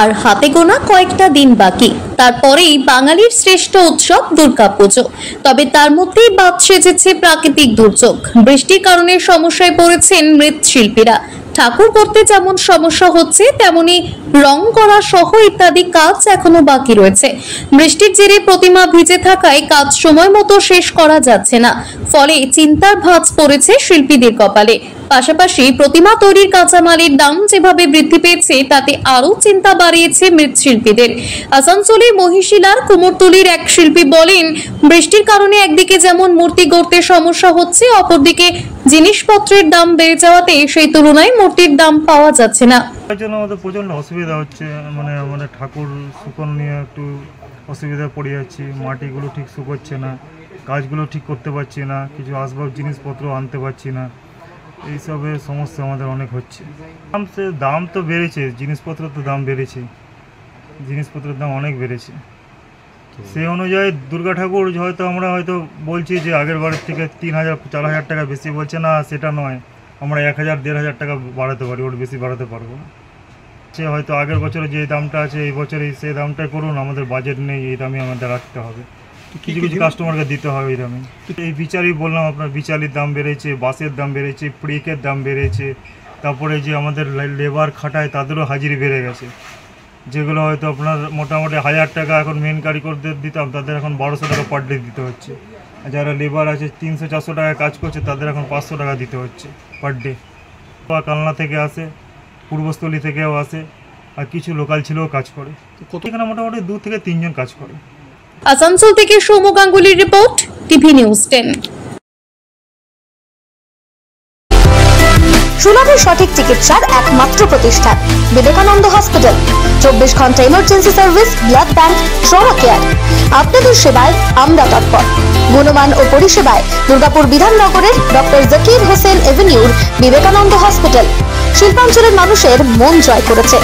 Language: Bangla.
আর হাতে গোনা কয়েকটা দিন বাকি, তারপরেই বাঙালির শ্রেষ্ঠ উৎসব দুর্গাপুজো। তবে তার মধ্যেই বাদ সেজেছে প্রাকৃতিক দুর্যোগ। বৃষ্টির কারণে সমস্যায় পড়েছেন মৃৎশিল্পীরা। ঠাকুর করতে যেমন সমস্যা হচ্ছে, তেমনি রং করা সহ ইত্যাদি কাজ এখনো বাকি রয়েছে। বৃষ্টির জেরে প্রতিমা ভিজে থাকায় কাজ সময় মতো শেষ করা যাচ্ছে না, ফলে চিন্তার ভাঁজ পড়েছে শিল্পীদের কপালে। পাশাপাশি প্রতিমা তৈরির কাঁচামালের দাম যেভাবে বৃদ্ধি পেয়েছে, তাতে আরো চিন্তা বাড়িয়েছে মৃৎশিল্পীদের। আসানসোলের মহিশিলার কুমোরটুলির এক শিল্পী বলেন, বৃষ্টির কারণে একদিকে যেমন মূর্তি গড়তে সমস্যা হচ্ছে, অপরদিকে জিনিসপত্রের দাম বেড়ে যাওয়াতে সেই তুলনায় মূর্তির দাম পাওয়া যাচ্ছে না। তার জন্য আমাদের প্রচণ্ড অসুবিধা হচ্ছে, মানে ঠাকুর শুকন নিয়ে একটু অসুবিধা পড়ে যাচ্ছি। মাটিগুলো ঠিক শুকোচ্ছে না, কাজগুলো ঠিক করতে পারছি না, কিছু আসবাব জিনিসপত্র আনতে পারছি না। এইসবের সমস্যা আমাদের অনেক হচ্ছে। দাম তো বেড়েছে, জিনিসপত্রের তো দাম বেড়েছে, জিনিসপত্রের দাম অনেক বেড়েছে। সেই অনুযায়ী দুর্গা ঠাকুর হয়তো আমরা বলছি যে আগের বারের থেকে 3,000-4,000 টাকা বেশি বলছে, না সেটা নয়, আমরা 1,000-1,500 টাকা বাড়াতে পারি, ওর বেশি বাড়াতে পারবো না। সে হয়তো আগের বছরে যে দামটা আছে এই বছরে সেই দামটাই করুন, আমাদের বাজেট নেই, এই দামই আমাদের রাখতে হবে, কিছু কিছু কাস্টমারকে দিতে হবে এই দামে। এই বিচারই বললাম আপনার, বিচারির দাম বেড়েছে, বাসের দাম বেড়েছে, ব্রেকের দাম বেড়েছে, তারপরে যে আমাদের লেবার খাটায় তাদেরও হাজিরি বেড়ে গেছে। যেগুলো হয়তো আপনার মোটামুটি 1,000 টাকা এখন মেন কারিগরদের দিতাম, তাদের এখন 1,200 টাকা পার ডে দিতে হচ্ছে। যারা লেবার আছে 300-400 টাকা কাজ করছে, তাদের এখন 500 টাকা দিতে হচ্ছে পার ডে। কালনা থেকে আসে, পূর্বস্থলী থেকেও আসে, আর কিছু লোকাল ছেলেও কাজ করে। এখানে মোটামুটি 2 থেকে 3 জন কাজ করে। আসানসোল থেকে সৌম্য গাঙ্গুলির রিপোর্ট, টিভি নিউজ 10। সুলভে সঠিক চিকিৎসার একমাত্র প্রতিষ্ঠান বিবেকানন্দ হসপিটাল। 24 ঘন্টা emergency service, blood bank, trauma care. আপনাদের সেবায় আমরা তৎপর। গুণমান ও পরিষেবায় দুর্গাপুর বিধাননগরের ডক্টর জাকির হোসেন এভিনিউর বিবেকানন্দ হসপিটাল শিল্পাঞ্চলের মানুষের মন জয় করেছে।